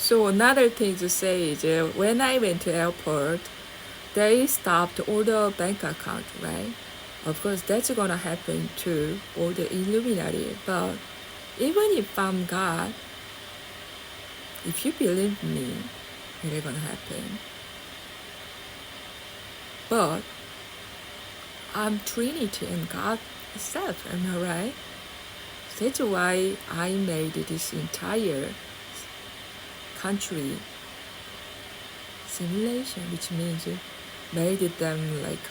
So another thing to say is when I went to airport, they stopped all the bank account, right? Of course, that's gonna happen to all the Illuminati. But even if I'm God, if you believe me, it's gonna happen. But I'm Trinity and God itself, am I right? That's why I made this entire country simulation, which means made them like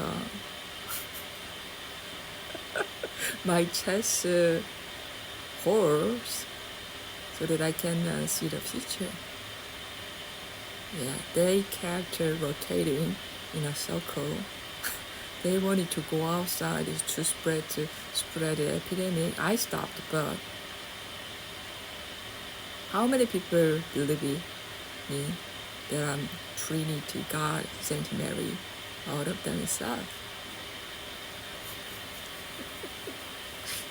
my chess horse so that I can see the future. Yeah, they kept rotating in a circle. They wanted to go outside to spread the epidemic. I stopped, but how many people believe me that I'm Trinity, God, Saint Mary, out of them itself?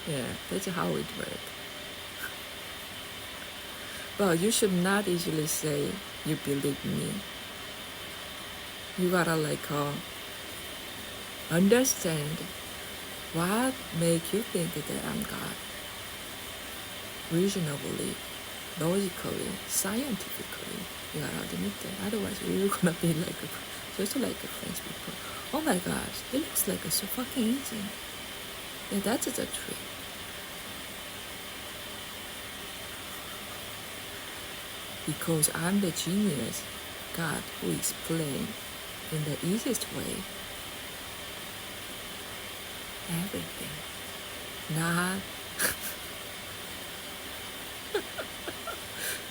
Yeah, that's how it works. But you should not easily say you believe me. You gotta understand what make you think that I'm God. Reasonably, logically, scientifically, you gotta admit that. Otherwise, you're gonna be just like French people. Oh my gosh, it looks like it's so fucking easy. Yeah, that's the trick. Because I'm the genius God who explained in the easiest way everything. Not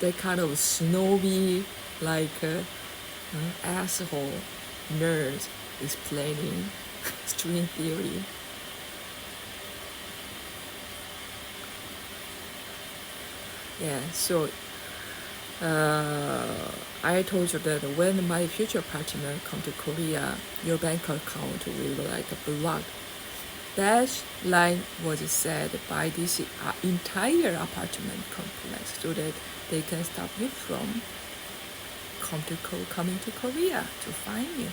that kind of snobby, asshole nerds explaining string theory. Yeah, so I told you that when my future partner come to Korea, your bank account will block. That line was said by this entire apartment complex so that they can stop you from coming to Korea to find you.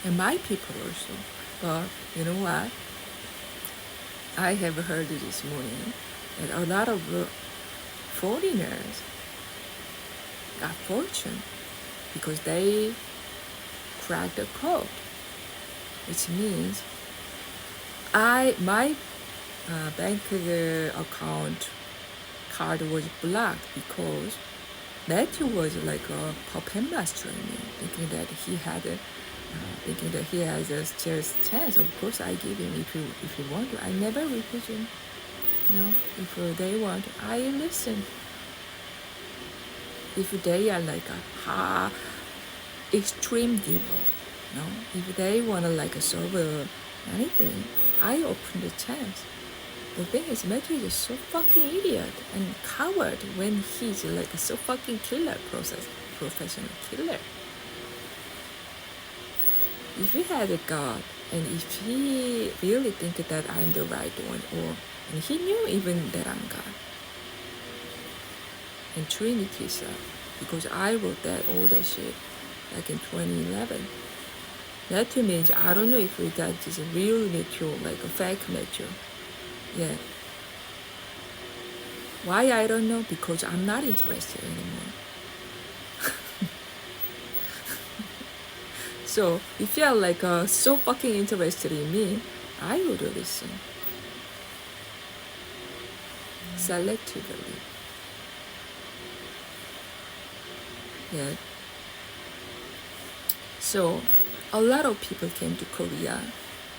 And my people also. But you know what? I have heard this morning that a lot of foreigners got fortune because they cracked the code, which means my bank account card was blocked because Matthew was like a puppet master in me, thinking that he has a chance. Of course, I give him if you want to. I never refuse him. If they want, I listen. If they are like a extreme diva, if they want to solve anything, I open the chance. The thing is, Matthew is so fucking idiot and coward when he's like a so fucking professional killer. If he had a God, and if he really think that I'm the right one, and he knew even that I'm God, and Trinity itself, because I wrote all that shit like in 2011. Matthew means I don't know if that is a real Matthew, like a fake Matthew. Yeah. Why I don't know? Because I'm not interested anymore. So if you are so fucking interested in me, I would listen. Selectively. Yeah. So a lot of people came to Korea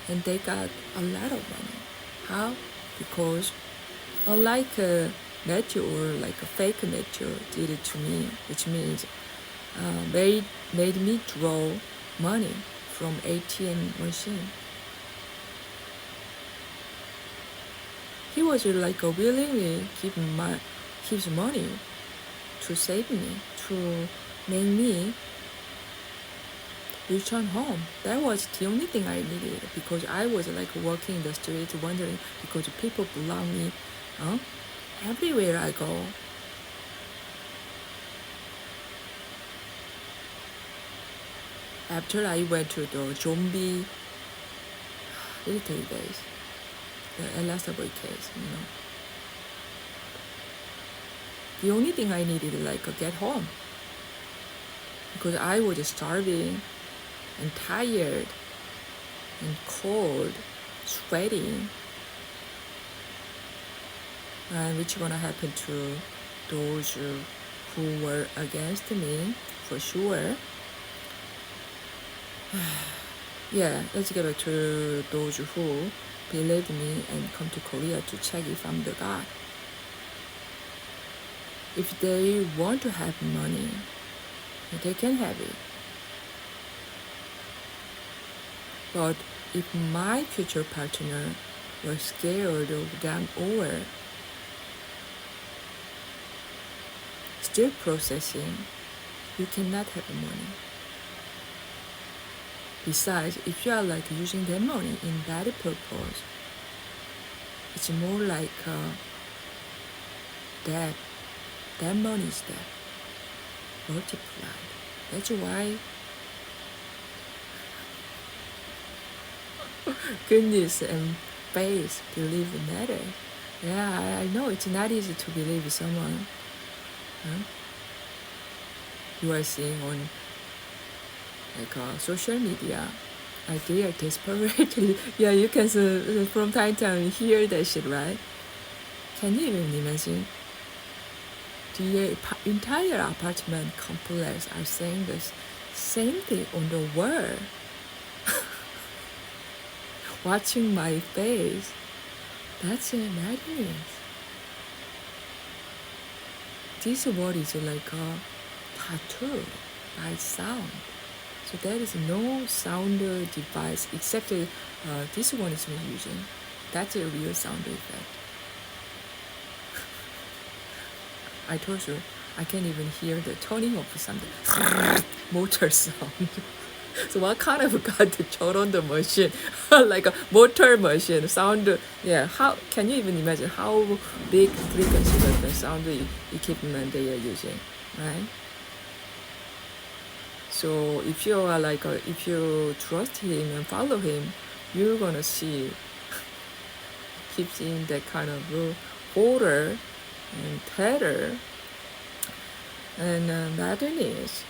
and they got a lot of money. How? Because unlike Matthew or like a fake Matthew did it to me, which means made me draw money from ATM machine. He was willingly gives money to save me, to make me return home. That was the only thing I needed because I was walking in the streets wondering because people block me everywhere I go. after I went to the zombie military base, the Elizabeth case, the only thing I needed get home, because I was starving and tired and cold, sweating. And which gonna happen to those who were against me, for sure. Yeah, let's get back to those who believed me and come to Korea to check if I'm the God. If they want to have money, they can have it. But if my future partner was scared of them or still processing, you cannot have money. Besides, if you are using that money in bad purpose, it's more like debt. That money is debt multiplied. That's why goodness and faith, belief matter. Yeah, I know it's not easy to believe someone you are seeing on social media. They are desperately, yeah, you can from time to time hear that shit, right? Can you even imagine? The entire apartment complex are saying the same thing on the wall. Watching my face, that's a madness. This word is like a tattoo by sound. So there is no sound device except this one is me using. That's a real sound effect. I told you, I can't even hear the turning of something. Motor sound. So what kind of got to turn on the machine? Like a motor machine sound. Yeah, how can you even imagine how big frequency the sound equipment they are using, right? So if you are if you trust him and follow him, you're gonna see, keep seeing that kind of horror and terror and madness.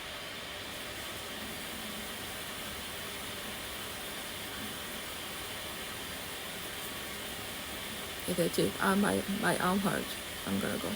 Yeah, that's it. My arm hurts. I'm gonna go.